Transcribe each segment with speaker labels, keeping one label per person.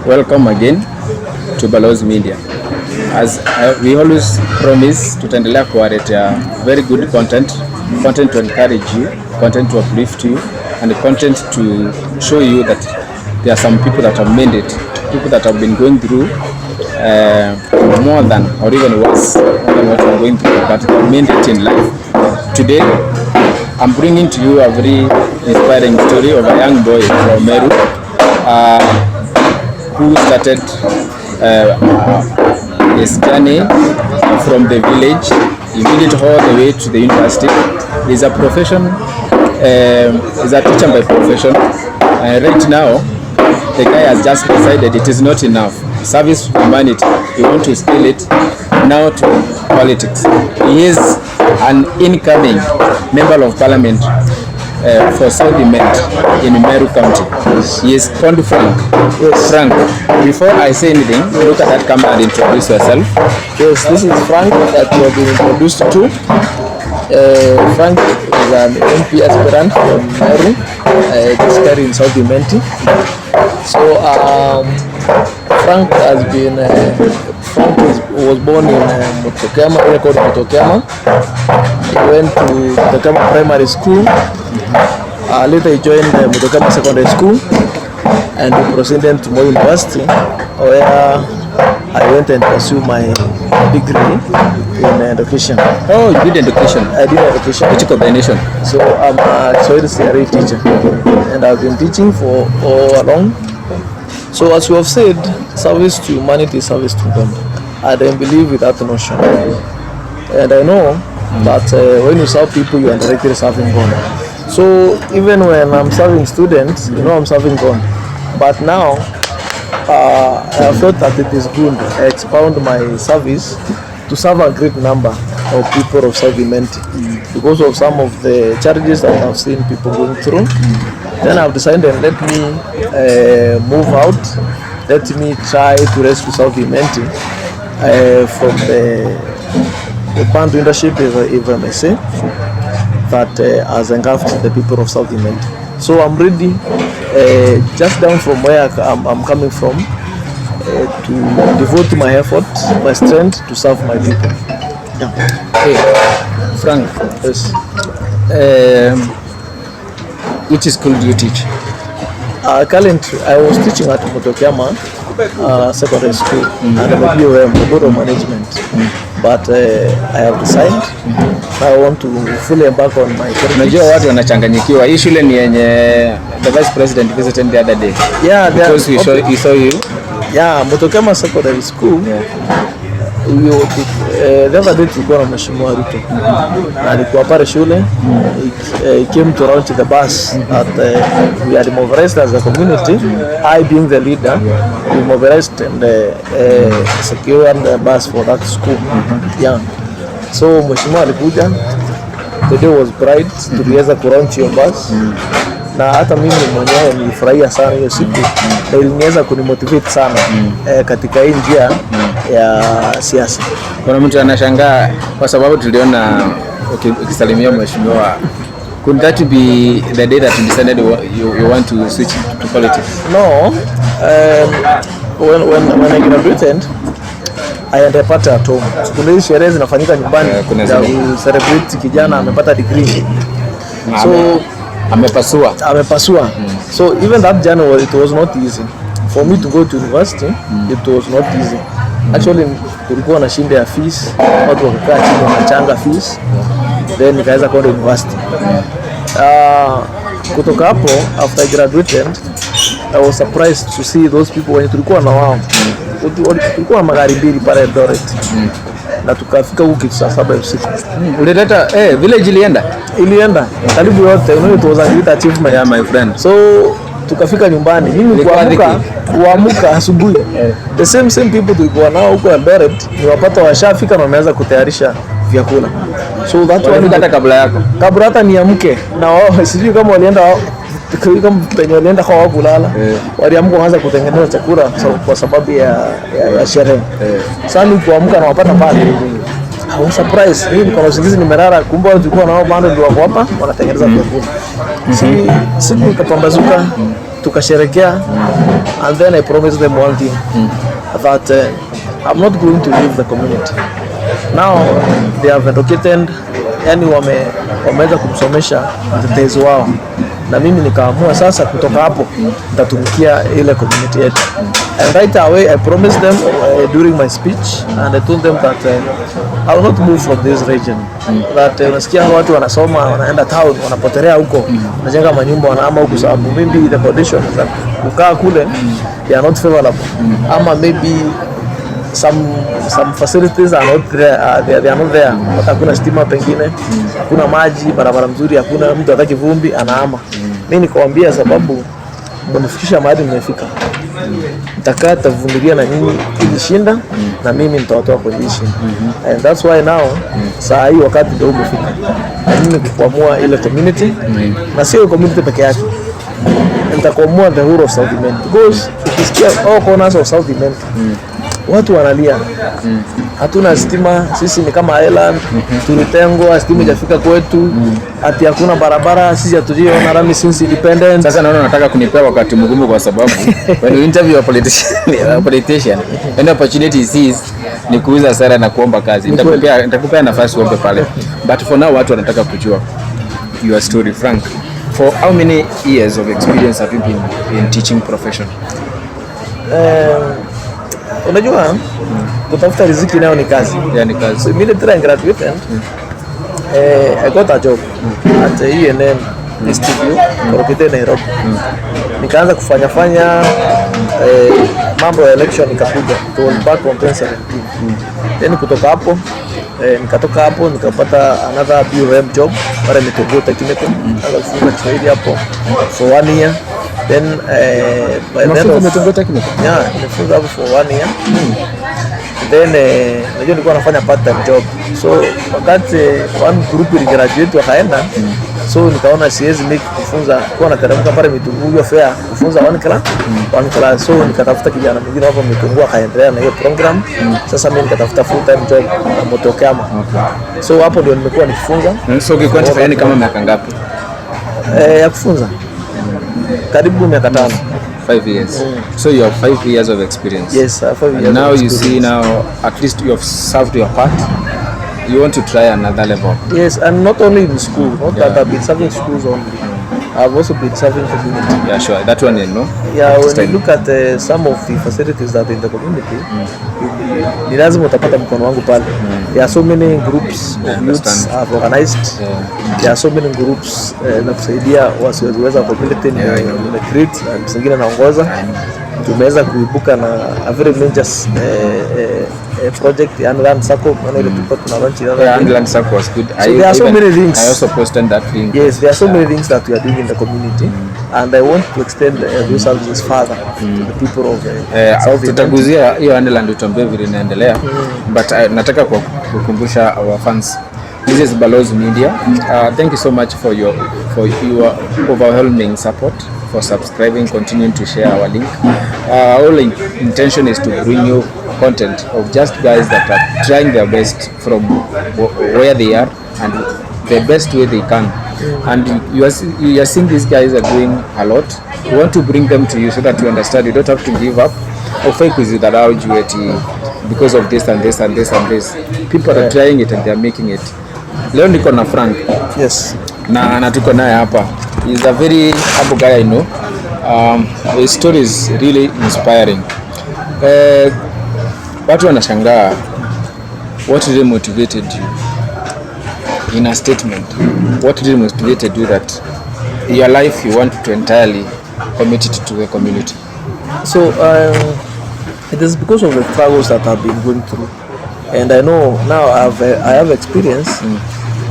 Speaker 1: Welcome again to Balozi Media. As we always promise, tutaendelea kuwaletea very good content to encourage you, content to uplift you, and content to show you that there are some people that have made it, people that have been going through more than or even worse than what we're going through, but they have made it in life. Today, I'm bringing to you a very inspiring story of a young boy from Meru who started his journey from the village. He made it all the way to the university. He's a profession, he's a teacher by profession. Right now, the guy has just decided it is not enough. Service humanity, he wants to scale it now to politics. He is an incoming member of parliament for South Imenti in Meru County. He is called Frank.
Speaker 2: Yes.
Speaker 1: Frank, before I say anything, look at that camera and introduce yourself.
Speaker 2: Yes, this is Frank that you have been introduced to. Frank is an MP aspirant from Meru, this guy in South Imenti. So Frank has been, was born in Mutokema, called Mutokema. He went to Mutokema Primary School. Later he joined Mutokema Secondary School and he proceeded to Moi University, where I went and pursued my degree in education.
Speaker 1: Oh, you did education?
Speaker 2: I did education.
Speaker 1: Which combination?
Speaker 2: So I'm a CRE teacher and I've been teaching for all along. So as you have said, service to humanity is service to God. I don't believe with that notion. And I know that when you serve people, you are directly serving God. So even when I'm serving students, you know I'm serving God. But now, I felt that it is good to expound my service to serve a great number of people of South Imenti because of some of the challenges that I've seen people going through. Then I've decided, let me move out, let me try to rescue South Imenti from the band leadership, if I may say, that has engulfed the people of South Imenti. So I'm ready, just down from where I'm coming from, to devote my effort, my strength to serve my people. Yeah.
Speaker 1: Okay. Frank,
Speaker 2: yes.
Speaker 1: Which school do you teach?
Speaker 2: Currently, I was teaching at Mutokema Secondary School under the BOM, the Board of Management. But I have decided I want to fully embark on my career.
Speaker 1: Unajua watu wanachanganyikiwa. Hii shule ni yenye the Vice President visited the other day.
Speaker 2: Yeah,
Speaker 1: because we saw you.
Speaker 2: Yeah, Mutokema Secondary School. The other day tulikuwa na Mheshimiwa Ruto. Alikuwa pale shule. He came to launch the bus that we had mobilized as a community. I being the leader, we mobilized and secured the bus for that school. Yeah. So Mheshimiwa alikuja. The day was bright. Tuliweza kulaunch hiyo bus. Na hata mimi mwenyewe nilifurahia sana hiyo siku. Na iliniweza kunimotivate sana katika hii njia ya siasa.
Speaker 1: Kuna mtu anashangaa kwa sababu tuliona ukisalimia mheshimiwa. Could that be the day that you decided you want to switch to politics?
Speaker 2: No. When I graduated, I had a party at home. Kuna sherehe zinafanyika nyumbani ya celebrate kijana amepata degree. So amepasua. So even that journey, it was not easy for me to go to university. It was not easy. Actually kulikuwa na shinde ya fees, watu wakakaa chini wanachanga fees. Then nikaweza kwenda university. Kutoka hapo, after I graduated, I was surprised to see those people when tulikuwa na wao. Tulikuwa na magari mbili pale Eldoret. Na tukafika huko saa 7 usiku.
Speaker 1: Ulileta village ilienda karibu yote. You know, it was a great achievement,
Speaker 2: yeah, my friend. So tukafika nyumbani. Mimi kuamka asubuhi. The same people tulikuwa nao huko Eldoret ni wapata washafika na wameanza kutayarisha vyakula. So that one
Speaker 1: hata kabla yako.
Speaker 2: Kabla hata niamke na wao sijui kama walienda kama penye walienda kwa kulala. Waliamka waanza kutengeneza chakula kwa sababu ya sherehe. Sasa ni kuamka na wapata pale. I was surprised. Hii kwa usingizi nimelala, kumbe tulikuwa nao bado ndio wako hapa wanatengeneza vyakula. Siku ikapambazuka tukasherekea, and then I promised them one thing, that I'm not going to leave the community. Now they have educated, yani wameweza kumsomesha mtetezi wao, na mimi nikaamua sasa kutoka hapo nitatumikia ile community yetu. And right away I promised them during my speech, and I told them that I will not move from this region. That unasikia watu wanasoma wanaenda town wanapotelea huko, wanajenga manyumba wanaama huko, sababu maybe the conditions that kukaa kule they are not favorable, ama maybe some facilities are not there, they are not there. Hakuna stima, pengine hakuna maji, barabara mzuri hakuna, mtu hataki vumbi anaama. Mimi nikamwambia sababu mnifikisha mahali nimefika, nitakaa tavumilia na nyinyi ili shinda, na mimi nitawatoa kwenye shinda. And that's why now saa hii wakati ndio umefika, na mimi kuamua ile community, na sio community peke yake, nitakuamua the whole of South Imenti, because ukisikia all corners of South Imenti watu wanalia. Hatuna stima, sisi ni kama island, tulitengwa, stima haijafika kwetu, ati hakuna barabara, sisi hatujiona rami since independence.
Speaker 1: Sasa naona nataka kunipea wakati mgumu, kwa sababu when you interview a politician and opportunity sees ni kuuza sera na kuomba kazi. Nitakupea nafasi uombe pale, but for now watu wanataka kujua your story. Frank, for how many years of experience have you been in teaching profession?
Speaker 2: Unajua kutafuta riziki nayo ni kazi.
Speaker 1: Yeah, ni kazi.
Speaker 2: So immediately I graduated, I got a job at UNN Institute located in Nairobi. Nikaanza kufanya mambo ya election, nikakuja to back on 2017. Then kutoka hapo nikatoka hapo nikapata another BOM job pale Metogo Technical, nikafunza Kiswahili hapo for 1 year. Then by the end of
Speaker 1: Metogo Technical,
Speaker 2: nimefunza hapo for 1 year. Then najua nilikuwa nafanya part time job, so wakati one group graduate wakaenda, so nikaona siwezi make kufunza kwa na teremka pale Metogo fair kufunza one class, so nikatafuta kijana mwingine hapo Metogo akaendelea na hiyo program. Sasa mimi nikatafuta full time job na Motokama. So hapo ndio nimekuwa nikifunza.
Speaker 1: So ukiquantify ni kama miaka ngapi
Speaker 2: ya kufunza? Karibu miaka 5.
Speaker 1: 5 years. So you have 5 years of experience.
Speaker 2: Yes, 5 years.
Speaker 1: And now you see, now at least you have served your part. You want to try another level.
Speaker 2: Yes, and not only in school, not that I've been serving schools only. I've also been serving community.
Speaker 1: Yeah, sure. That one, you know.
Speaker 2: Yeah, when you look at some of the facilities that are in the community, ni lazima utapata mkono wangu pale. There are so many groups of youths have organized. There are so many groups na kusaidia wasioweza community ni create, na msingine naongoza. Tumeweza kuibuka na a very major project, and land circle, and ile tulikuwa tuna launch ile.
Speaker 1: Yeah, and land circle was good.
Speaker 2: So there are so many things.
Speaker 1: I also posted that link.
Speaker 2: Yes, there are so many things that we are doing in the community, and I want to extend those services further to the people of South Imenti.
Speaker 1: Tutaguzia hiyo land utambie vile inaendelea, but nataka kukumbusha our fans, this is Balozi Media. Thank you so much for your overwhelming support, for subscribing, continuing to share our link. Our intention is to bring you content of just guys that are trying their best from where they are and the best way they can. And you are seeing these guys are doing a lot. We want to bring them to you so that you understand you don't have to give up or fake with that because of this and this and this and this. People are trying it and they are making it. Leo niko na Frank.
Speaker 2: Yes.
Speaker 1: Na tuko naye hapa. He's a very humble guy, I know. His story is really inspiring. Watu wanashangaa, what really motivated you? In a statement, what really motivated you that your life you want to entirely commit it to the community?
Speaker 2: So it is because of the struggles that I've been going through, and I know now I have experience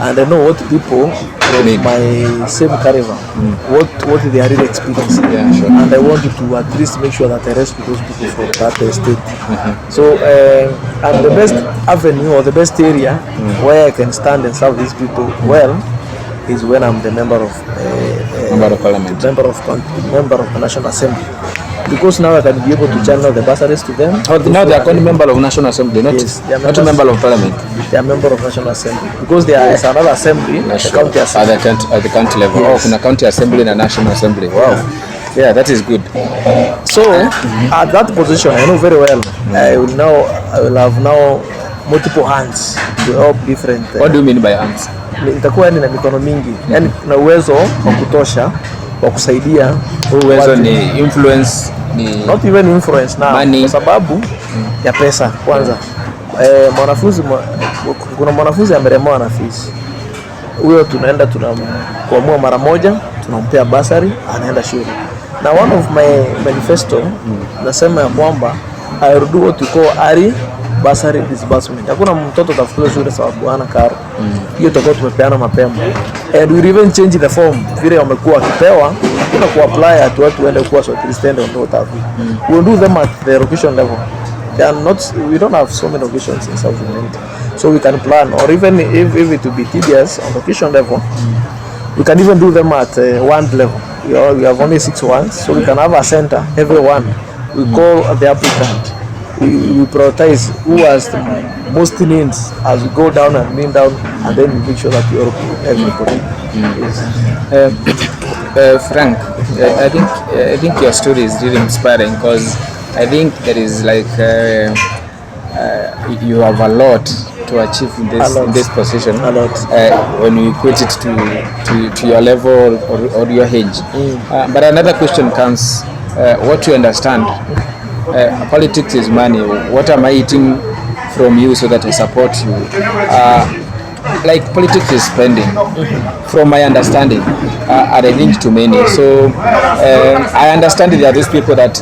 Speaker 2: and I know what people from my same caravan, what they are really experiencing.
Speaker 1: Yeah, sure.
Speaker 2: And I want to at least make sure that I rescue those people from that state. So, and the best avenue or the best area where I can stand and serve these people well is when I'm the member of
Speaker 1: parliament,
Speaker 2: member of the National Assembly. Because now I can be able to channel the bursaries to them.
Speaker 1: Oh, now they are called member of National Assembly, not a member of Parliament.
Speaker 2: They are member of National Assembly because there is another assembly, the county assembly.
Speaker 1: At the county level.
Speaker 2: Yes.
Speaker 1: Oh, kuna county assembly and National Assembly. Wow. Yeah, that is good.
Speaker 2: So at that position, I know very well. I will have now multiple hands to help different.
Speaker 1: What do you mean by hands?
Speaker 2: Nitakuwa na mikono mingi, yani na uwezo wa kutosha wa kusaidia.
Speaker 1: Uwezo ni influence, ni
Speaker 2: not even influence na kwa sababu ya pesa kwanza. Kuna mwanafunzi ameremewa na fees. Huyo tunaenda tunamkuamua mara moja, tunampea basari, anaenda shule. Na one of my manifesto nasema ya kwamba I will do what we call early bursary disbursement. Hakuna mtoto atafuta shule sababu hana karo. Hiyo tutakuwa tumepeana mapema. And we even change the form. Vile wamekuwa wakipewa, hakuna kuapply at watu waende kuwa superintendent or not hapo. We will do them at the location level. They are not, we don't have so many locations in South Imenti. So we can plan, or even if it will be tedious on location level, we can even do them at one level. We have only 6 ones, so we can have a center, every one. We call the applicant. We prioritize who has the most needs as we go down and lean down, and then we make sure that we help everybody.
Speaker 1: Frank, I think your story is really inspiring because I think there is like you have a lot to achieve in this position. A lot. When you equate it to your level or your age. But another question comes: what you understand? Politics is money. What am I eating from you so that I support you? Like politics is spending, from my understanding, and I think too many. So I understand there are those people that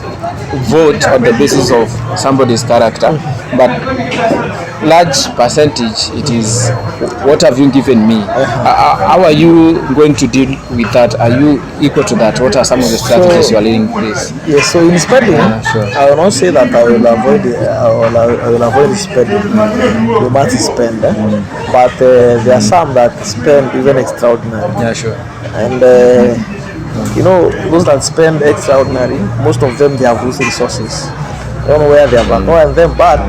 Speaker 1: vote on the basis of somebody's character, but large percentage it is what have you given me. How are you going to deal with that? Are you equal to that? What are some of the strategies you are leading place?
Speaker 2: Yes, so in spending, sure. I will not say that I will avoid spending. We must spend, but there are some that spend even extraordinary.
Speaker 1: Yeah, sure.
Speaker 2: And you know, those that spend extraordinary, most of them they have those resources. I don't know where they have acquired them, but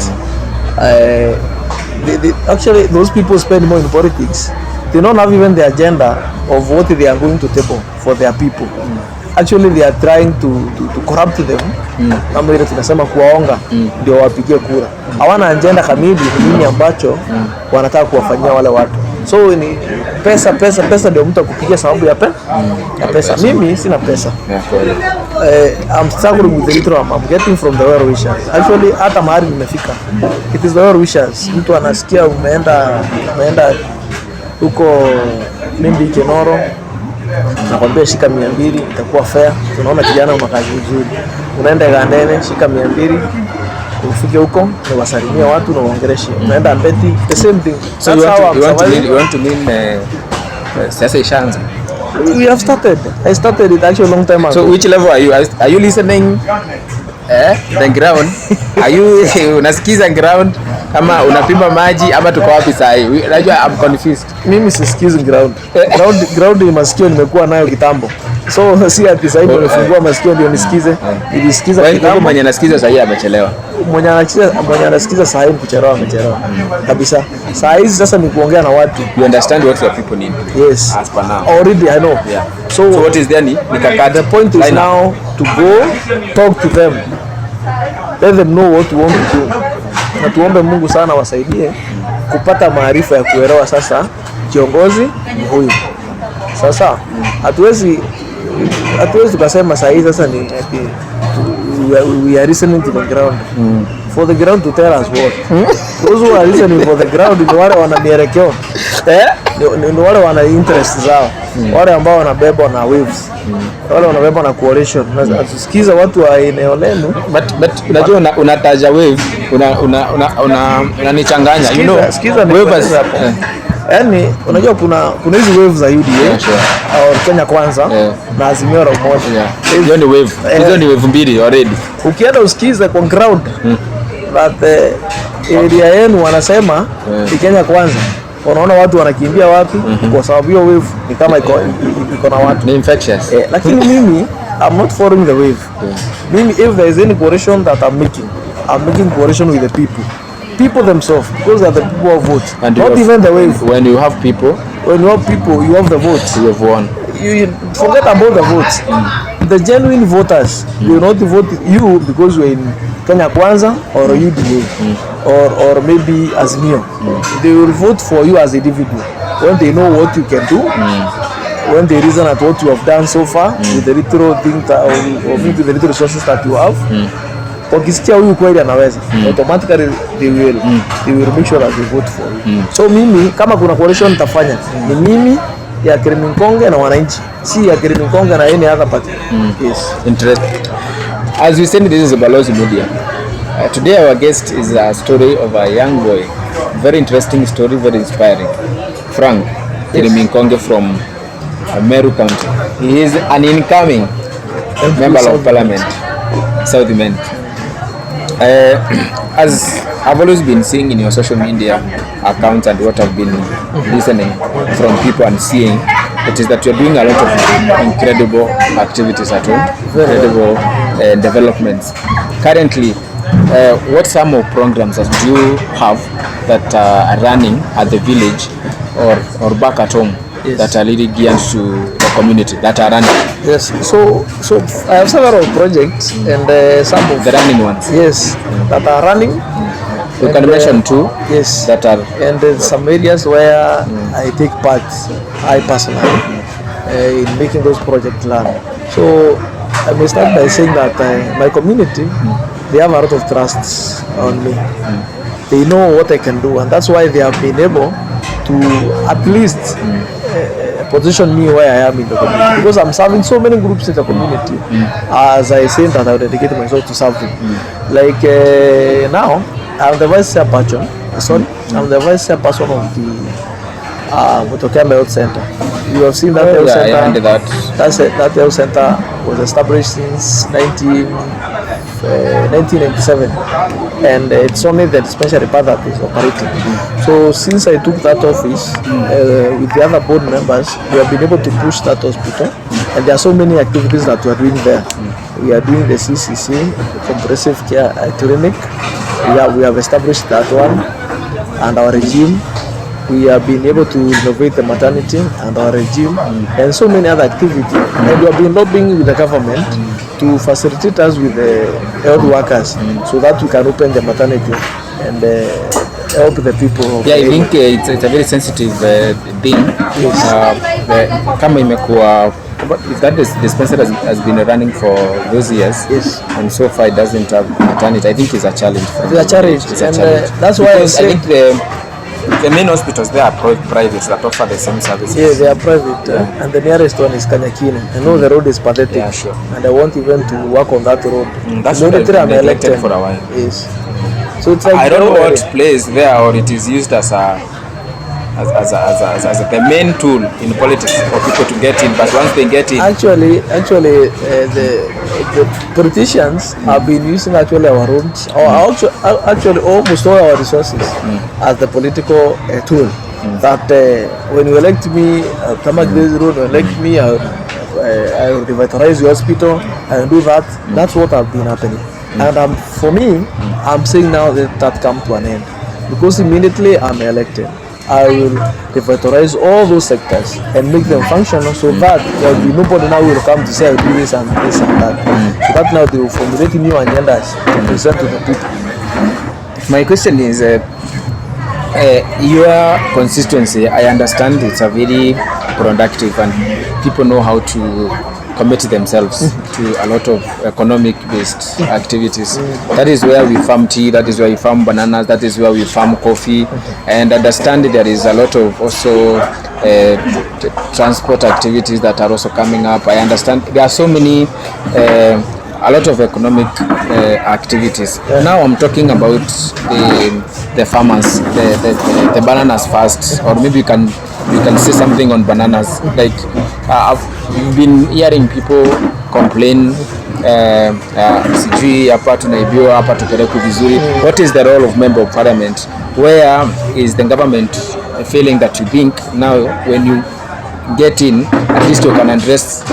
Speaker 2: actually those people spend more in politics. They don't have even the agenda of what they are going to table for their people. Actually they are trying to corrupt them. Kama ile tunasema kuwaonga ndio wapigie kura. Hawana agenda kamili nini ambacho wanataka kuwafanyia wale watu. So ni pesa ndio mtu akupigia sababu ya pesa. Mimi sina pesa. I'm struggling with the little I'm getting from the well wishers. Actually hata mahali nimefika. It is the well wishers. Mtu anasikia umeenda huko Mimbi Kenoro, nakwambia shika 200 itakuwa fair. Tunaona kijana una kazi nzuri. Unaenda Gandene shika 200. Ufike huko na wasalimia watu na waongeleshe. Unaenda Mbeti the same thing.
Speaker 1: So you want to mean sasa ishaanza.
Speaker 2: We have started. I started it actually a long time ago.
Speaker 1: So which level are you? Are you listening the ground? Are you unasikiza ground kama unapima maji ama tuko wapi sasa hivi? Unajua I'm confused.
Speaker 2: Mimi sisikizi ground. Ground ni masikio nimekuwa nayo kitambo. So si ati sasa hivi nimefungua masikio ndio nisikize. Nilisikiza kitambo.
Speaker 1: Mwenye anasikiza sasa hivi amechelewa.
Speaker 2: Mwenye anasikiza sasa hivi kuchelewa amechelewa. Kabisa. Saa hizi sasa ni kuongea na watu.
Speaker 1: You understand what your people need.
Speaker 2: Yes.
Speaker 1: As per now.
Speaker 2: Already I know.
Speaker 1: Yeah.
Speaker 2: So
Speaker 1: what is there nikakata.
Speaker 2: The point is now to go talk to them. Let them know what you want to do. Na tuombe Mungu sana wasaidie kupata maarifa ya kuelewa sasa kiongozi ni huyu. Sasa hatuwezi tukasema saa hii sasa ni we are listening to the ground. For the ground to tell us what. Those who are listening for the ground ni wale wana mielekeo. Ni wale wana interest zao. Wale ambao wanabebwa na waves. Wale wanabebwa na coalition. Tusikiza watu wa eneo lenu.
Speaker 1: But unajua unataja wave unanichanganya. You know,
Speaker 2: skiza
Speaker 1: wave
Speaker 2: Yani unajua kuna hizi wave za UDA au Kenya Kwanza na Azimio la Umoja.
Speaker 1: Hizo ni wave. Hizo ni wave mbili already.
Speaker 2: Ukienda usikize kwa ground that area yenu wanasema ni Kenya Kwanza. Unaona watu wanakimbia wapi kwa sababu hiyo wave ni kama iko na watu.
Speaker 1: Ni infectious.
Speaker 2: Lakini mimi I'm not following the wave. Mimi if there is any coalition that I'm making coalition with the people themselves, because they are the people who vote. And not even the wave.
Speaker 1: When you have people,
Speaker 2: you have the votes.
Speaker 1: You have won.
Speaker 2: You forget about the votes. The genuine voters, they will not vote you because you are in Kenya Kwanza or UDA or maybe Azimio. They will vote for you as a individual when they know what you can do. When they reason at what you have done so far with the little things or maybe the little resources that you have. Wakisikia huyu kweli anaweza, automatically they will make sure that they vote for you. So mimi kama kuna coalition nitafanya ni mimi ya Kirimi Nkonge na wananchi, si ya Kirimi Nkonge na any other party. Yes.
Speaker 1: Interesting. As we said, this is Balozi Media. Today our guest is a story of a young boy. Very interesting story, very inspiring. Frank Kirimi Nkonge from Meru County. He is an incoming member of parliament, South Imenti. As I've always been seeing in your social media accounts and what I've been listening from people and seeing, it is that you're doing a lot of incredible activities at home, incredible developments. Currently, what some of programs that you have that are running at the village or back at home that are really geared to the community that are running?
Speaker 2: Yes, so I have several projects and some of
Speaker 1: the running ones.
Speaker 2: Yes, that are running.
Speaker 1: You can mention two.
Speaker 2: Yes,
Speaker 1: that are
Speaker 2: and some areas where I take part, I personally, in making those projects run. So I may start by saying that my community, they have a lot of trust on me. They know what I can do, and that's why they have been able to at least position me where I am in the community, because I'm serving so many groups in the community. As I say that I will dedicate myself to serve them. Like now, I'm the vice chairperson. I'm the vice chairperson of the Mutokea Health Center. You have seen that health center. That health center was established since 1997, and it's only the dispensary part that is operating. So since I took that office with the other board members, we have been able to push that hospital, and there are so many activities that we are doing there. We are doing the CCC, comprehensive care clinic. We have established that one, and our regime. We have been able to renovate the maternity and our regime, and so many other activities. And we have been lobbying with the government to facilitate us with the health workers so that we can open the maternity and help the people.
Speaker 1: Yeah, I think it's a very sensitive thing.
Speaker 2: Yes.
Speaker 1: Kama imekuwa, if that dispensary has been running for those years,
Speaker 2: yes,
Speaker 1: and so far it doesn't have maternity, I think it's a challenge.
Speaker 2: It's a challenge. That's why
Speaker 1: because I think the main hospitals, they are private that offer the same services.
Speaker 2: Yeah, they are private, and the nearest one is Kanyakine. I know the road is pathetic,
Speaker 1: yeah, sure,
Speaker 2: and I want even to work on that road.
Speaker 1: That's what I've been elected for a while.
Speaker 2: Yes. So it's like
Speaker 1: I don't know what place there, or it is used as the main tool in politics for people to get in. But once they get in,
Speaker 2: actually, the politicians have been using our roads, or actually almost all our resources as the political tool. That when you elect me, Tamak Days Road, when you elect me, I will revitalize your hospital and do that. That's what has been happening. And for me, I'm saying now that come to an end, because immediately I'm elected, I will revitalize all those sectors and make them functional, so that there will be nobody now will come to say I do this and this and that. So that now they will formulate new agendas to present to the people.
Speaker 1: My question is, your constituency, I understand it's a very productive and people know how to commit themselves to a lot of economic based activities. That is where we farm tea, that is where we farm bananas, that is where we farm coffee, and understand there is a lot of also transport activities that are also coming up. I understand there are so many a lot of economic activities. Now I'm talking about the farmers, the bananas first, or maybe you can say something on bananas. Like I've been hearing people complain, sijui hapa tunaibiwa, hapa tupeleke vizuri. What is the role of member of parliament? Where is the government feeling that you think now when you get in, at least you can address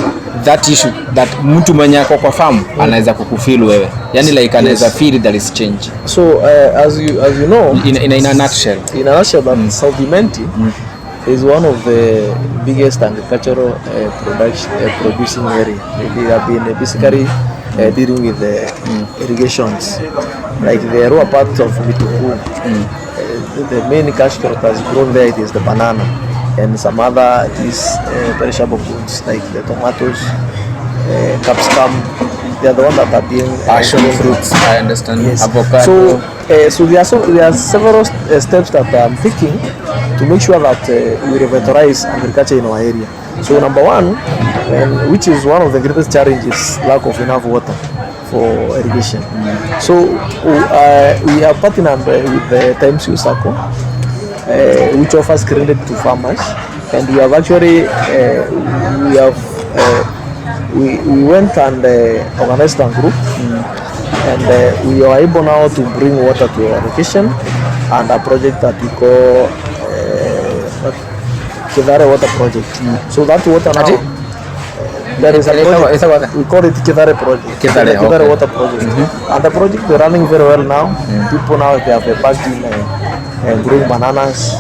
Speaker 1: that issue, that mtu mwenye ako kwa farm anaweza kukufeel wewe, yani like anaweza feel there is change.
Speaker 2: So as you know,
Speaker 1: in a nutshell,
Speaker 2: that South Imenti is one of the biggest agricultural producing area. They have been basically dealing with the irrigations, like the lower part of Mituku. The main cash crop that's grown there, it is the banana and some other perishable goods like the tomatoes, capsicum. They are the ones that are being
Speaker 1: passion fruits. I understand.
Speaker 2: Yes.
Speaker 1: Avocado.
Speaker 2: So there are several steps that I'm taking to make sure that we revitalize agriculture in our area. So number one, which is one of the greatest challenges, lack of enough water for irrigation. So we are partnered with the Times Circle, which offers credit to farmers, and we have actually we went and organized a group, and we are able now to bring water to our location, and a project that we call Kidare Water Project. So that water now, there is a project, we call it Kidare Project. Kidare Water Project. And the project is running very well now. People now, they have a back in growing bananas,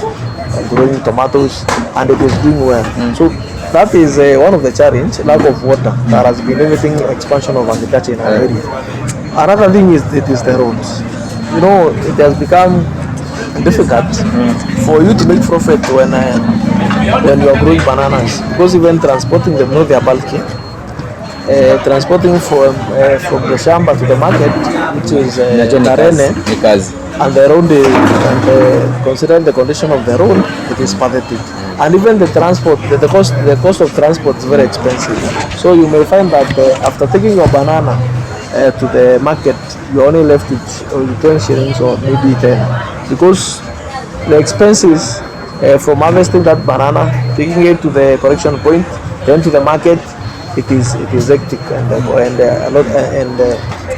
Speaker 2: growing tomatoes, and it is doing well. So that is one of the challenge, lack of water. There has been limiting expansion of agriculture in our area. Another thing is the roads. You know, it has become difficult for you to make profit when you are growing bananas, because even transporting them, they are bulky. Transporting from the shamba to the market, which is Narene, and the road, and considering the condition of the road, it is pathetic. And even the transport, the cost of transport is very expensive. So you may find that after taking your banana to the market, you only left with 10 shillings or maybe 10, because the expenses from harvesting that banana, taking it to the collection point, then to the market, it is hectic and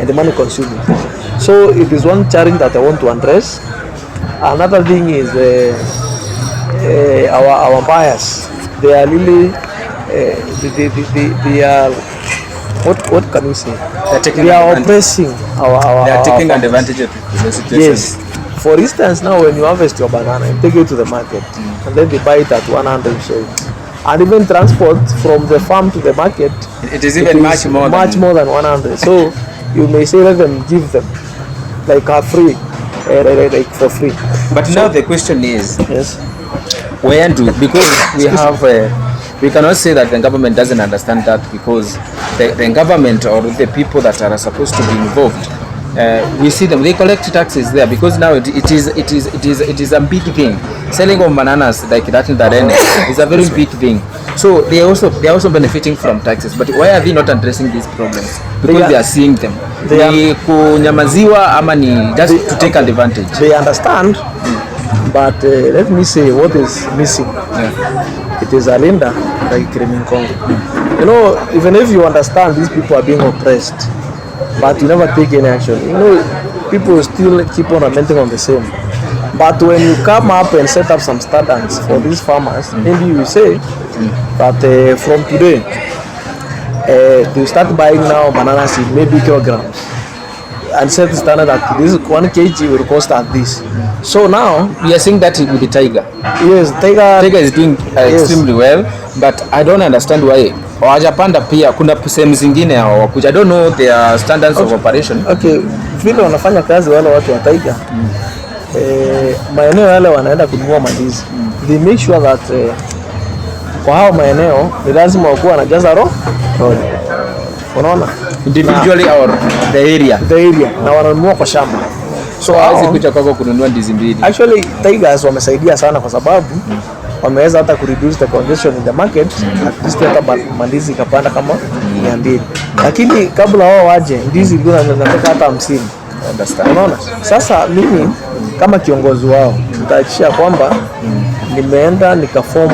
Speaker 2: the money consuming. So it is one challenge that I want to address. Another thing is our buyers. They are really they are what can we say? They are oppressing our.
Speaker 1: They are taking advantage of the situation.
Speaker 2: Yes. For instance, now when you harvest your banana and take it to the market, and then they buy it at 100 shillings, and even transport from the farm to the market,
Speaker 1: it is much more
Speaker 2: than 100. So you may say let them give them like free, like for free.
Speaker 1: But so, now the question is,
Speaker 2: yes,
Speaker 1: because we have we cannot say that the government doesn't understand that, because the government or the people that are supposed to be involved, we see them, they collect taxes there, because now it is a big thing. Selling of bananas like that in Darene is a very big thing. So they are also benefiting from taxes. But why are they not addressing these problems? Because they are seeing them. Ni kunyamaziwa ama ni just to take advantage.
Speaker 2: They understand, but let me say what is missing. It is a leader like Kirimi Nkonge. You know, even if you understand these people are being oppressed, but you never take any action. You know, people still keep on lamenting on the same. But when you come up and set up some standards for these farmers, maybe you say that from today, they start buying now banana seed, maybe kilograms, and set the standard that this 1 kg will cost at this. So now
Speaker 1: we are seeing that with the tiger.
Speaker 2: Yes,
Speaker 1: tiger is doing extremely well, but I don't understand why. Hawajapanda pia kuna sehemu zingine hawakuja. I don't know their standards of operation.
Speaker 2: Okay, vile wanafanya kazi wale watu wa tiger. Maeneo yale wanaenda kununua mandizi. They make sure that kwa hao maeneo ni lazima wakuwa wanajaza road. Unaona?
Speaker 1: Individually or the area.
Speaker 2: Na wananunua kwa shamba.
Speaker 1: So hawezi kuja kwako kununua ndizi mbili.
Speaker 2: Actually tigers wamesaidia sana kwa sababu wameweza hata kureduce the congestion in the market, at least hata mandizi kapanda kama 200. Lakini kabla wao waje ndizi ndio zinatoka hata 50.
Speaker 1: Understand.
Speaker 2: Unaona? Sasa mimi kama kiongozi wao nitahakikisha kwamba nimeenda nikaform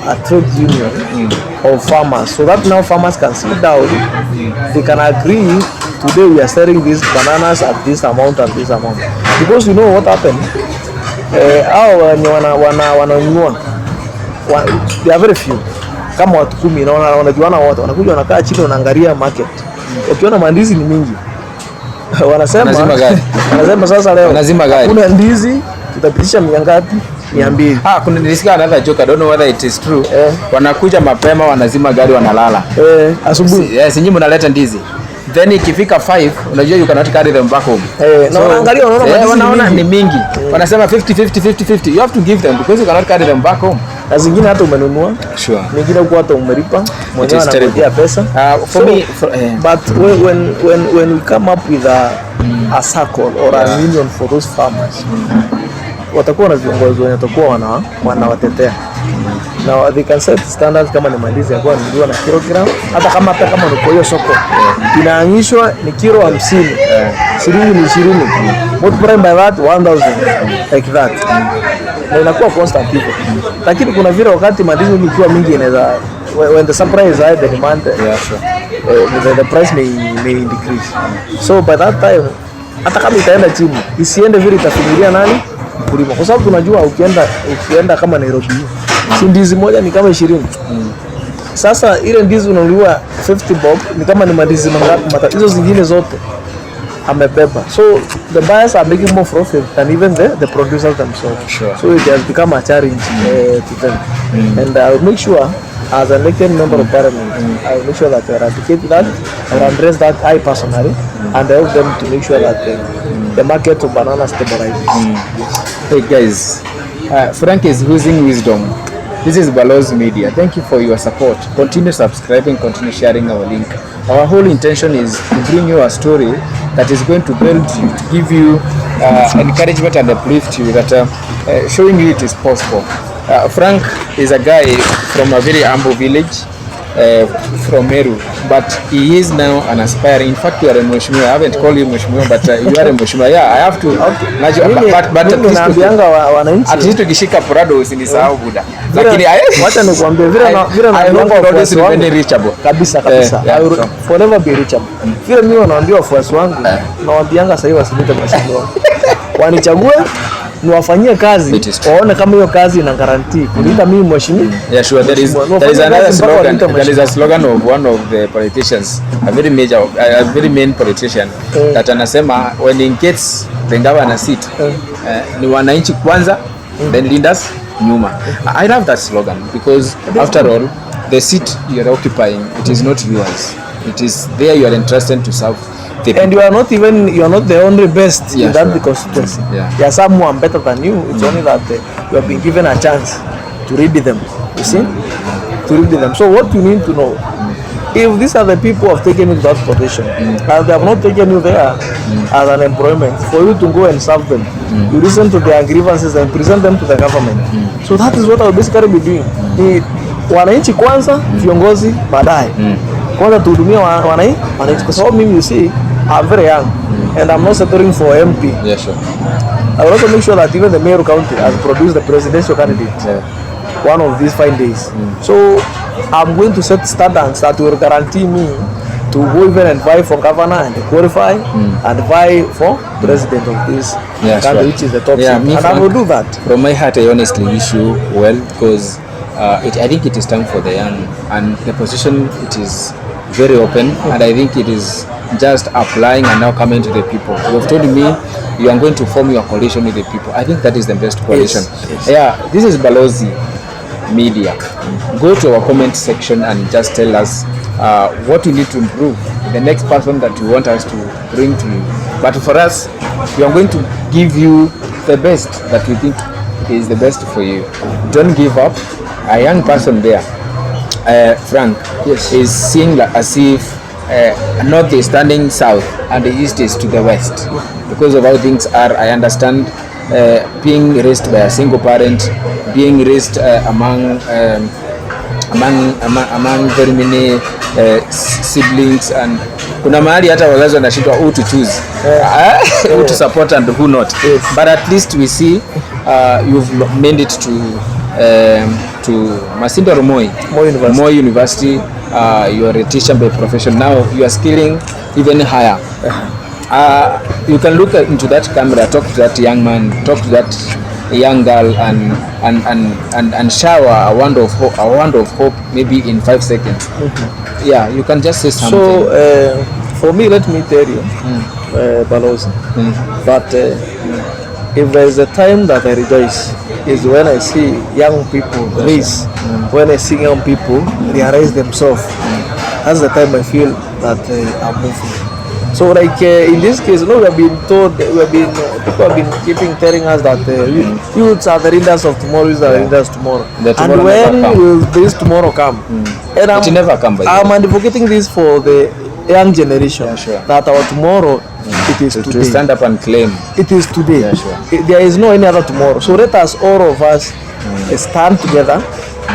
Speaker 2: a trade union of farmers, so that now farmers can sit down, they can agree, today we are selling these bananas at this amount and this amount, because you know what happened, hao wananunua they are very few, kama watu 10 na wanajuana wote, wanakuja wanakaa chini wanaangalia market, ukiona mandizi ni mingi wanasema sasa leo kuna ndizi tutapitisha mia ngapi? 200.
Speaker 1: Kuna nilisikia another joke, I don't know whether it is true. Wanakuja mapema wanazima gari wanalala.
Speaker 2: Asubuhi.
Speaker 1: Yes, nyinyi mnaleta ndizi. Then ikifika 5, unajua you cannot carry them back home.
Speaker 2: Na wanaangalia
Speaker 1: wanaona ni mingi. Wanasema 50. You have to give them because you cannot carry them back home.
Speaker 2: Na zingine hata umenunua.
Speaker 1: Sure.
Speaker 2: Nyingine huko hata umelipa. Mwenyewe anangojea pesa. But when we come up with a circle or a union for those farmers, watakuwa na viongozi wenye watakuwa wanawatetea. Now they can set standards, kama ni mandizi yakuwa niliwa na kilogram, hata kama ni kwa hiyo soko inaanyishwa ni kilo 50, shilingi ni 20, multiply by that 1000, like that, na inakuwa constant hivyo. Lakini kuna vile wakati mandizi ikiwa mingi inaweza, when the supply is high, the demand, the price may decrease. So by that time, hata kama itaenda chini, isiende vile itafinyiria nani? Mkulima. Kwa sababu tunajua ukienda kama Nairobi, si ndizi moja ni kama 20. Sasa ile ndizi unanuliwa 50 bob ni kama ni mandizi mangapi? Hizo zingine zote amebeba. So the buyers are making more profit than even the producers themselves.
Speaker 1: Sure.
Speaker 2: So it has become a challenge to them. And I will make sure, as an elected member of parliament, I will make sure that I eradicate that, I will address that I personally, and help them to make sure that the market of bananas stabilizes.
Speaker 1: Hey guys, Frank is using wisdom. This is Balozi Media. Thank you for your support. Continue subscribing, continue sharing our link. Our whole intention is to bring you a story that is going to build you, to give you encouragement and uplift you, that showing you it is possible. Frank is a guy from a very humble village from Meru, but he is now an aspiring. In fact, you are a Mheshimiwa. I haven't called you Mheshimiwa, but you are a Mheshimiwa. Yeah, I have to. But at least tukishika Prado usinisahau Buda. Lakini
Speaker 2: wacha nikwambie vile naambianga
Speaker 1: wafuasi wangu very reachable.
Speaker 2: Kabisa. I will forever be reachable. Vile mimi naambia wafuasi wangu, nawaambianga sasa hivi wasinite Mheshimiwa. Wanichague niwafanyie kazi, waone kama hiyo kazi ina guarantee kuniita mimi mheshimiwa.
Speaker 1: Yeah, sure. There is another slogan. There is a slogan of one of the politicians, a very main politician, that anasema when he gets the governor seat, ni wananchi kwanza, then leaders nyuma. I love that slogan because after all, the seat you are occupying, it is not yours. It is there you are entrusted to serve.
Speaker 2: And you are not the only best in that constituency. There are someone better than you. It's only that you have been given a chance to read them. You see, to read them. So what you need to know, if these are the people who have taken you to that position, and they have not taken you there as an employment, for you to go and serve them, you listen to their grievances and present them to the government. So that is what I will basically be doing. Wananchi kwanza, viongozi baadaye. Kwanza tuhudumia wananchi, kwa sababu mimi, you see, I'm very young and I'm not settling for MP.
Speaker 1: Yeah, sure.
Speaker 2: I will also make sure that even the Meru County has produced the presidential candidate one of these fine days. So I'm going to set standards that will guarantee me to go even and vie for governor and qualify and vie for president of this country, which is the top seat. And I will do that.
Speaker 1: From my heart, I honestly wish you well, because I think it is time for the young, and the position, it is very open, and I think it is just applying and now coming to the people. You have told me you are going to form your coalition with the people. I think that is the best coalition. Yes. Yeah, this is Balozi Media. Go to our comment section and just tell us what you need to improve, the next person that you want us to bring to you. But for us, we are going to give you the best that we think is the best for you. Don't give up. A young person there, Frank, is seeing as if north is standing south and the east is to the west. Because of how things are, I understand being raised by a single parent, being raised among very many siblings, and kuna mahali hata wazazi wanashindwa who to choose, who to support and who not.
Speaker 2: Yes.
Speaker 1: But at least we see you've made it to Masinde or Moi University. You are a teacher by profession. Now you are skilling even higher. You can look into that camera, talk to that young man, talk to that young girl, and shower a word of hope, maybe in 5 seconds. Yeah, you can just say something.
Speaker 2: So for me, let me tell you, Balozi, that if there is a time that I rejoice, is when I see young people raise, when I see young people realize themselves. That's the time I feel that I'm moving. So like in this case, we have been told, people have been telling us that youths are the leaders of tomorrow, youths are the leaders tomorrow. And when will this tomorrow come? And
Speaker 1: it never come by
Speaker 2: I'm advocating this for the young generation, that our tomorrow, it is today.
Speaker 1: To stand up and claim.
Speaker 2: It is today. There is no any other tomorrow. So let us, all of us, stand together.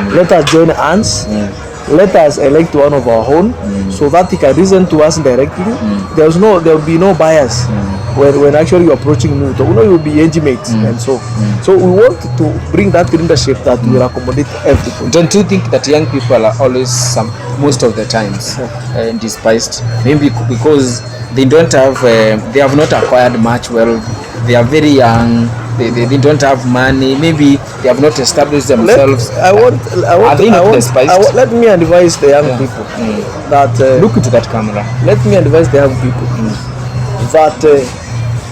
Speaker 2: Let us join hands. Let us elect one of our own, so that he can listen to us directly. There will be no bias when actually you're approaching me. You will be intimate and so. So we want to bring that leadership that will accommodate everyone.
Speaker 1: Don't you think that young people are always most of the times despised? Maybe because they don't have, they have not acquired much wealth. They are very young. They don't have money. Maybe they have not established themselves.
Speaker 2: Let me advise the young people that
Speaker 1: look into that camera.
Speaker 2: Let me advise the young people that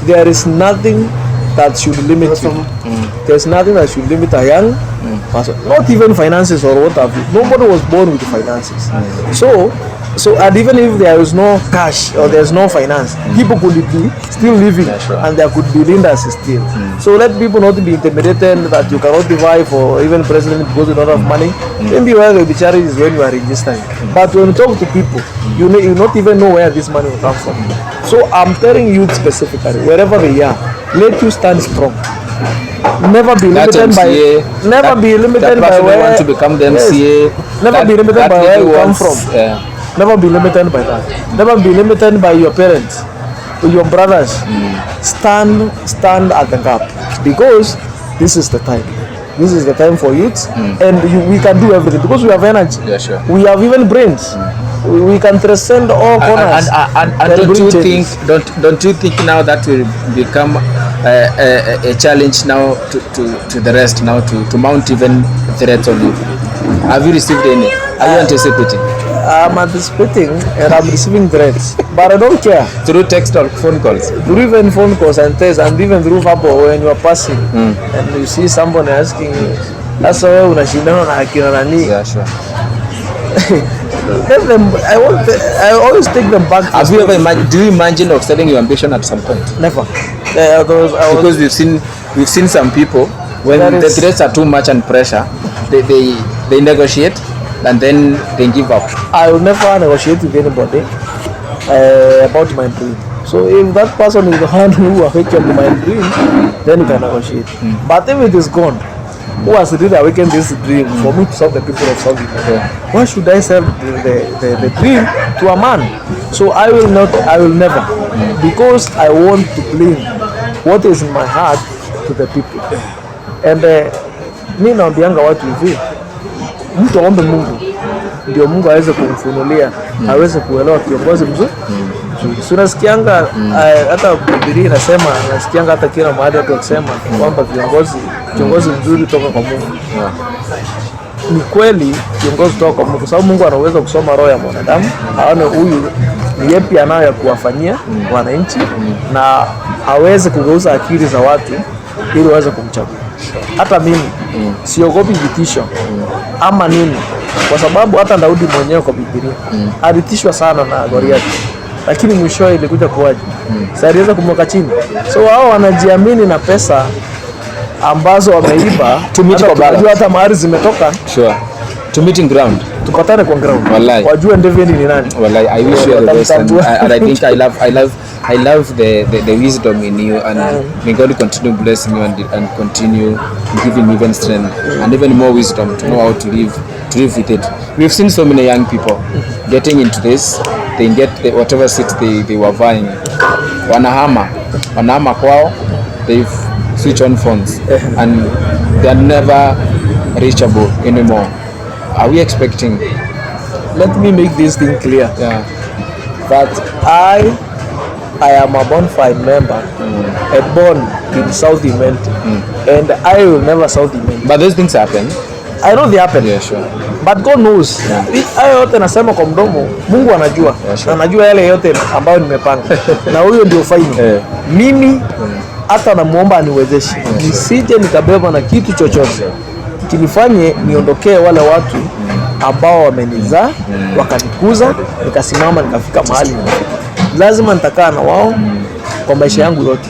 Speaker 2: there is nothing that should limit you. There's nothing that should limit a young person. Not even finances or what have you. Nobody was born with finances. So and even if there is no cash or there's no finance, people could be still living, and there could be leaders still. So let people not be intimidated that you cannot divide for even president because you don't have money. Maybe where the charity is when you are registering. But when you talk to people, you not even know where this money will come from. So I'm telling you specifically, wherever they are, let you stand strong. Never be limited by where
Speaker 1: want to become the MCA.
Speaker 2: Never be limited by where you come from. Never be limited by that. Never be limited by your parents or your brothers. Stand at the gap, because this is the time. This is the time for youth, and we can do everything because we have energy. We have even brains. We can transcend all corners.
Speaker 1: And don't you think now that will become a challenge now to the rest, now to mount even threats on you? Have you received any? Are you anticipating?
Speaker 2: I'm anticipating and I'm receiving threats, but I don't care.
Speaker 1: Through text or phone calls?
Speaker 2: Through even phone calls and text, and even through verbal when you are passing and you see someone asking you, that's why unashindana na akina nani.
Speaker 1: Yeah, sure.
Speaker 2: Let them. I always take them back.
Speaker 1: Have you ever do you imagine of selling your ambition at some point?
Speaker 2: Never.
Speaker 1: Because we've seen some people when the threats are too much and pressure, they negotiate and then they give up.
Speaker 2: I will never negotiate with anybody about my dream. So if that person is the one who affected my dream, then you can negotiate. But if it is gone, who has really awakened this dream for me to serve the people of South Imenti? Why should I serve the dream to a man? So I will never, because I want to bring what is in my heart to the people. And mimi naambianga watu hivi, mtu aombe Mungu ndio Mungu aweze kumfunulia, aweze kuelewa kiongozi mzuri. So nasikianga hata Biblia inasema, nasikianga hata kila mahali watu wakisema kwamba kiongozi mzuri kutoka kwa Mungu. Ni kweli kiongozi kutoka kwa Mungu, kwa sababu Mungu anaweza kusoma roho ya mwanadamu, aone huyu ni yapi anayo ya kuwafanyia wananchi, na aweze kugeuza akili za watu ili waweze kumchagua. Hata mimi siogopi vitisho ama nini, kwa sababu hata Daudi mwenyewe kwa Biblia alitishwa sana na Goliath, lakini mwishowe ilikuja kuwaje? Sasa aliweza kumweka chini. So wao wanajiamini na pesa ambazo wameiba, hata mahali zimetoka.
Speaker 1: Sure. To meeting ground.
Speaker 2: Tupatane kwa ground.
Speaker 1: Wallahi.
Speaker 2: Wajue David ni nani.
Speaker 1: Wallahi, I wish you the best, and I think I love the wisdom in you, and may God continue blessing you and continue giving you even strength and even more wisdom to know how to live with it. We've seen so many young people getting into this. they get whatever seat they were vying. Wanahama kwao, they switch on phones and they are never reachable anymore. Are we expecting?
Speaker 2: Let me make this thing clear.
Speaker 1: Yeah.
Speaker 2: That I am a bona fide member and born in South Imenti, and I will never South Imenti.
Speaker 1: But those things happen.
Speaker 2: I know they happen.
Speaker 1: Yeah, sure.
Speaker 2: But God knows. Hayo yote nasema kwa mdomo, Mungu anajua.
Speaker 1: Yeah, sure.
Speaker 2: Na anajua yale yote ambayo nimepanga. Na huyo ndio final. Mimi hata namuomba aniwezeshe. Nisije nikabeba na kitu chochote. Kinifanye niondokee wale watu ambao wamenizaa, wakanikuza, nikasimama nikafika mahali. Lazima nitakaa na wao kwa maisha yangu yote.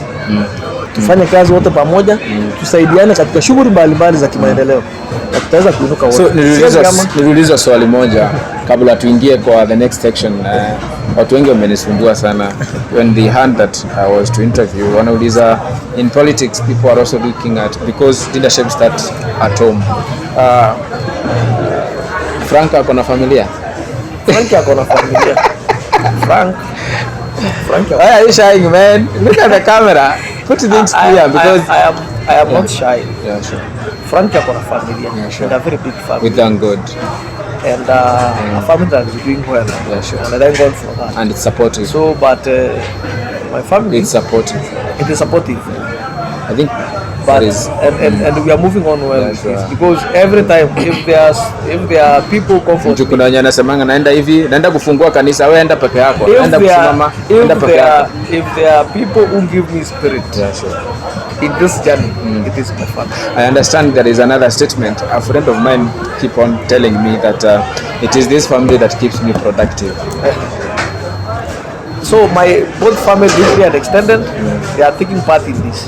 Speaker 2: Tufanye kazi wote pamoja, tusaidiane katika shughuli mbalimbali za kimaendeleo na tutaweza kuinuka wote.
Speaker 1: So niliuliza swali moja kabla tuingie kwa the next section. Watu wengi wamenisumbua sana when they heard that I was to interview. Wanauliza, in politics people are also looking at, because leadership starts at home. Frank ako na familia?
Speaker 2: Frank ako na familia. Frank.
Speaker 1: Why are you shying, man? Look at the camera. Put things clear, because
Speaker 2: I am not shy.
Speaker 1: Yeah, sure.
Speaker 2: Frank ako na familia.
Speaker 1: Yeah, sure.
Speaker 2: And a very big family.
Speaker 1: We thank God.
Speaker 2: And a family that is doing well.
Speaker 1: Yeah, sure.
Speaker 2: And I thank God for that.
Speaker 1: And it's supportive.
Speaker 2: So, but my family,
Speaker 1: it's supportive.
Speaker 2: It is supportive.
Speaker 1: I think
Speaker 2: but
Speaker 1: that is,
Speaker 2: and we are moving on well,
Speaker 1: yeah, sure.
Speaker 2: Because every time if there are people comfortable,
Speaker 1: kuna wenye anasemanga naenda kufungua kanisa, wewe enda peke yako, naenda kusimama, enda peke yako.
Speaker 2: If there are people who give me spirit,
Speaker 1: yeah, sure.
Speaker 2: In this journey, it is my family.
Speaker 1: I understand there is another statement. A friend of mine keep on telling me that it is this family that keeps me productive.
Speaker 2: So my both family, deeply and extended, they are taking part in this.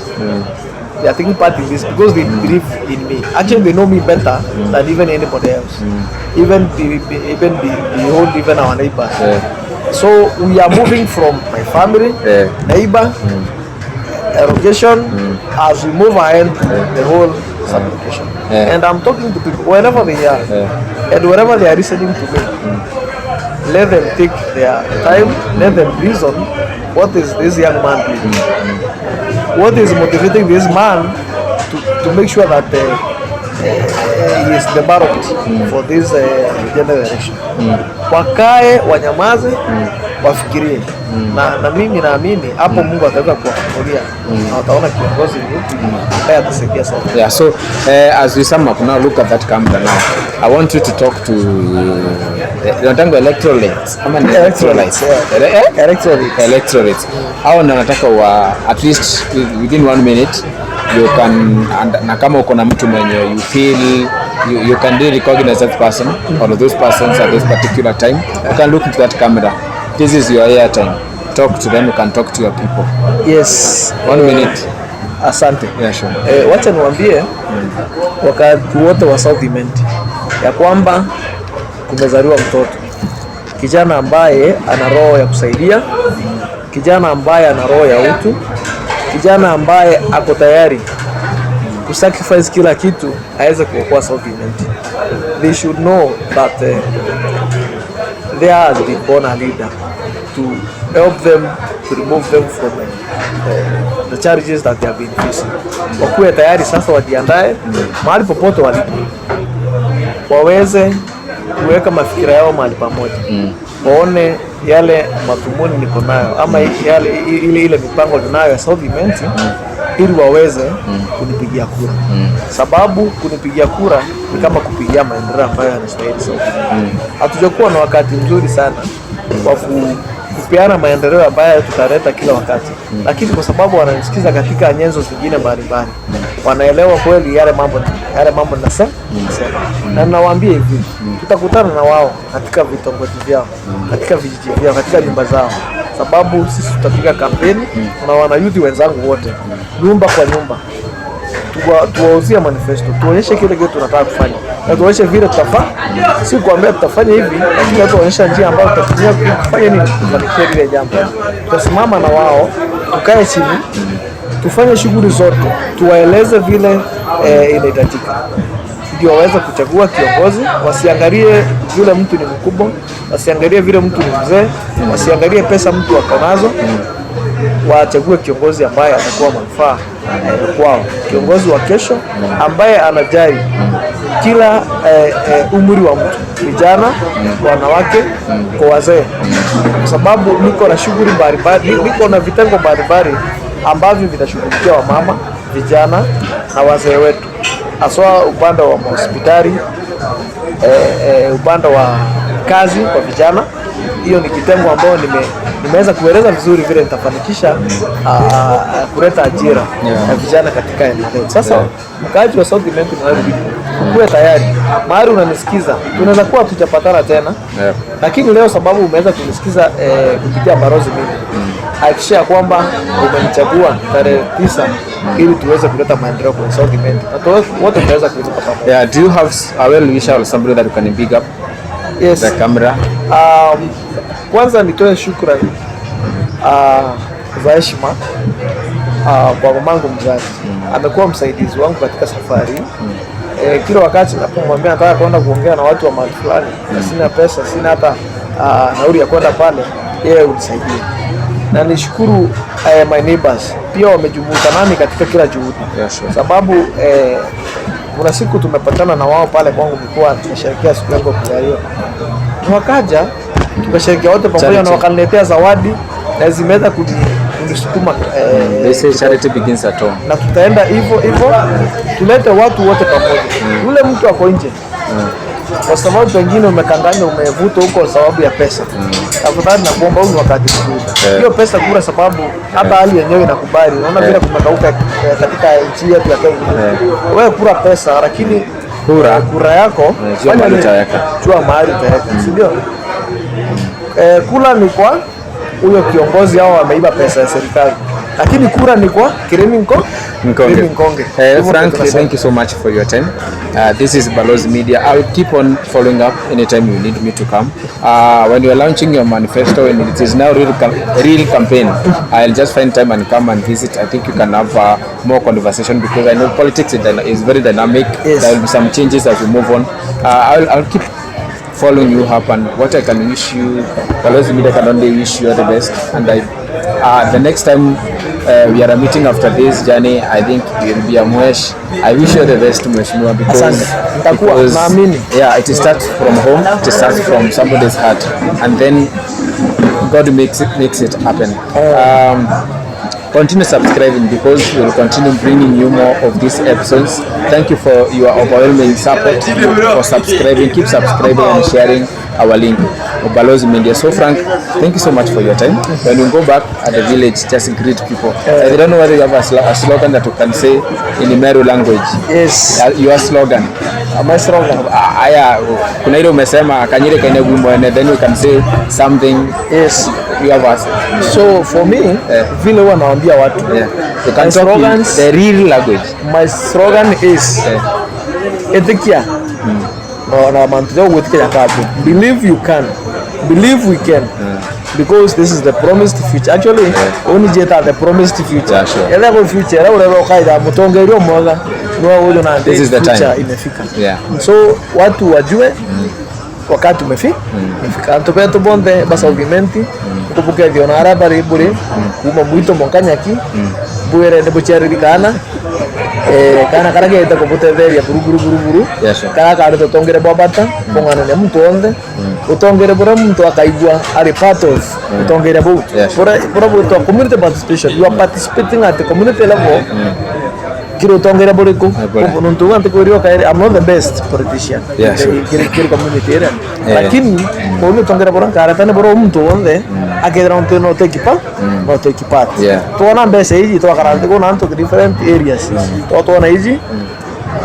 Speaker 2: They are taking part in this because they believe in me. Actually, they know me better than even anybody else. Even beyond even our neighbors. So we are moving from my family, neighbor, education, as we move ahead, the whole sub-location. And I'm talking to people wherever they are, and wherever they are listening to me. Let them take their time, let them reason what is this young man doing. What is motivating this man to make sure that he is the barometer for this generation. Wakae, wanyamaze, wafikirie. Na mimi naamini hapo Mungu ataweza kuwafungulia na wataona kiongozi yupi ambaye atasaidia sana.
Speaker 1: Yeah, so as we sum up now, look at that camera now. I want you to talk to nataka electrolytes. Ama ni electrolytes. Electrolytes. Hao ndio nataka at least within 1 minute you can, na kama uko na mtu mwenye you feel you can really recognize that person or those persons at this particular time, you can look into that camera. This is your air time. Talk to them, you can talk to your people.
Speaker 2: Yes.
Speaker 1: 1 minute.
Speaker 2: Asante.
Speaker 1: Yeah, sure.
Speaker 2: Wacha niwaambie wakati wote wa South Imenti ya kwamba kumezaliwa mtoto, kijana ambaye ana roho ya kusaidia, kijana ambaye ana roho ya utu, kijana ambaye ako tayari kusacrifice kila kitu aweze kuokoa South Imenti. They should know that there has been born a leader to help them, to remove them from the challenges that they have been facing. Wakuwe tayari sasa, wajiandae mahali popote walipo, waweze kuweka mafikira yao mahali pamoja, waone yale matumuni niko nayo ama yale ile mipango ninayo ya South Imenti, ili waweze kunipigia kura. Sababu kunipigia kura ni kama kupigia maendeleo ambayo yanastahili South Imenti. Hatujakuwa na wakati mzuri sana wa kupeana maendeleo ambayo tutaleta kila wakati, lakini kwa sababu wananisikiza katika nyenzo zingine mbalimbali, wanaelewa kweli yale mambo nasema. Na ninawaambia hivi, tutakutana na wao katika vitongoji vyao, katika vijiji vyao, katika nyumba zao, sababu sisi tutapiga kampeni na wanayuthi wenzangu wote, nyumba kwa nyumba, tuwauzia manifesto, tuonyeshe kile kitu tunataka kufanya na tuonyeshe vile tutafanya. Si kuambia tutafanya hivi, lakini tuonyesha njia ambayo tutatumia kufanya nini kufanikisha ile jambo. Tutasimama na wao, tukae chini, tufanye shughuli zote, tuwaeleze vile inahitajika. ndio waweze kuchagua kiongozi. Wasiangalie vile mtu ni mkubwa, wasiangalie vile mtu ni mzee, wasiangalie pesa mtu akonazo. Wachague kiongozi ambaye atakuwa manufaa kwao, kiongozi wa kesho ambaye anajali kila umri wa mtu, vijana, wanawake, kwa wazee, kwa sababu niko na shughuli mbalimbali, niko na vitengo mbalimbali ambavyo vitashughulikia wamama, vijana na wazee wetu, haswa upande wa hospitali, upande wa kazi kwa vijana. Hiyo ni kitengo ambao nimeweza kueleza vizuri vile nitafanikisha kuleta ajira ya vijana katika eneo letu. Sasa mkaaji wa South Imenti Meru, kuwe tayari. Mahali unanisikiza, tunaweza kuwa tujapatana tena, lakini leo sababu umeweza kunisikiza kupitia Balozi Media, hakikisha kwamba umenichagua tarehe 9 ili tuweze kuleta maendeleo kwa South Imenti. Wote tunaweza kuleta pamoja.
Speaker 1: Yeah, do you have a well wisher or somebody that you can big up?
Speaker 2: Yes.
Speaker 1: The camera.
Speaker 2: Kwanza nitoe shukrani za heshima kwa mamangu mzazi. Amekuwa msaidizi wangu katika safari. Kila wakati napomwambia nataka kwenda kuongea na watu wa mahali fulani, sina pesa, sina hata nauli ya kwenda pale, yeye hunisaidia. Na nishukuru my neighbors pia wamejumuika nami katika kila juhudi.
Speaker 1: Yes, sure.
Speaker 2: Sababu kuna siku tumepatana na wao pale kwangu, nilikuwa tunasherehekea siku yangu ya kuzaliwa. Wakaja tukasherehekea wote pamoja na wakaniletea zawadi na zimeweza kunisukuma.
Speaker 1: They say charity begins at home.
Speaker 2: Na tutaenda hivyo tulete watu wote pamoja. Yule mtu ako nje, kwa sababu pengine umekanganya, umevuta huko sababu ya pesa. Tafadhali nakuomba huu wakati mzuri. Hiyo pesa kura, sababu hata hali yenyewe inakubali. Unaona vile kumekauka katika nchi yetu ya Kenya. Wewe kura pesa, lakini kura yako
Speaker 1: jua mahali utaweka.
Speaker 2: Jua mahali utaweka, si ndio? Kula ni kwa huyo kiongozi au ameiba pesa ya serikali, lakini kura ni kwa Kirimi Nkonge.
Speaker 1: Frank, thank you so much for your time. This is Balozi Media. I will keep on following up anytime you need me to come. When you are launching your manifesto and it is now real campaign, I'll just find time and come and visit. I think you can have more conversation, because I know politics is very dynamic.
Speaker 2: Yes.
Speaker 1: There will be some changes as we move on. I'll keep following you up, and what I can wish you, Balozi Media can only wish you all the best. And the next time we are meeting after this journey, I think it will be a mwesh. I wish you the best, Mheshimiwa, because yeah, it starts from home, it starts from somebody's heart, and then God makes it happen. Continue subscribing, because we will continue bringing you more of these episodes. Thank you for your overwhelming support, for subscribing. Keep subscribing and sharing our link, Balozi Media. So Frank, thank you so much for your time. When you go back at the village, just greet people. I don't know whether you have a slogan that you can say in the Meru language.
Speaker 2: Yes.
Speaker 1: Your slogan.
Speaker 2: My slogan.
Speaker 1: Kuna ile umesema kanyire kene gwimwene, then you can say something.
Speaker 2: Yes.
Speaker 1: You have us.
Speaker 2: So for me, vile huwa naambia watu,
Speaker 1: you can talk in the real language.
Speaker 2: My slogan is etikia. No, mantuja wetikia kapu. Believe you can. Believe we can. Because this is the promised future. Actually, only jeta the promised future.
Speaker 1: Yeah, sure.
Speaker 2: Ela go future, ela urero kaida mutongerio moga.
Speaker 1: This is the time.
Speaker 2: Imefika.
Speaker 1: Yeah.
Speaker 2: So watu wajue wakati umefika. Antopeto bonde basa ugimenti. Kubuke vionara bari buri. Kuma muito monkanyaki. Buere de buchari kana. Kana karage ita kopute veria buru.
Speaker 1: Yes, sir.
Speaker 2: Kana kana totongere babata. Bongana ne muntu onde. Utongere bura muntu akaigwa are part of utongere bu. Bura buto community participation. You are participating at the community level. Kiro tongere buriku nuntu ante kurio kairi. I'm not the best politician.
Speaker 1: Yes.
Speaker 2: Kiri community area. Lakini kwa tongere bura kara tane bura muntu onde akedra unte no take part. Tuona mbese hizi to karante ko nanto different areas. To na hizi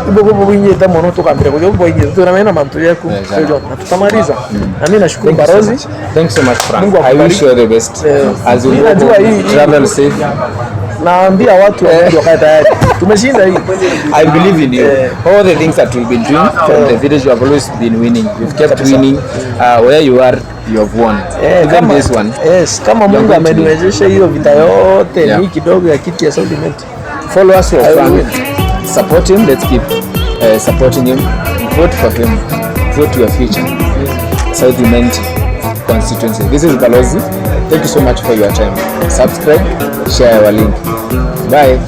Speaker 2: Ibo wingi tamo no tukambira kujo boingi tunamena mantu yako sio na tutamaliza. Na mimi nashukuru Balozi.
Speaker 1: Thanks so much Frank. I wish you the best. As you travel safe.
Speaker 2: Naambia watu wakae tayari. Tumeshinda hii.
Speaker 1: I believe in you. All the things that we've been doing from the village, you have always been winning. You've kept winning. Where you are, you have won. Even this one.
Speaker 2: Yes, kama Mungu ameniwezesha hiyo vita yote ni kidogo ya kiti ya South Imenti. Follow us for Frank.
Speaker 1: Support him. Let's keep supporting him. Vote for him. Vote your future. South Imenti constituency. This is Balozi. Thank you so much for your time. Subscribe, share our link. Bye.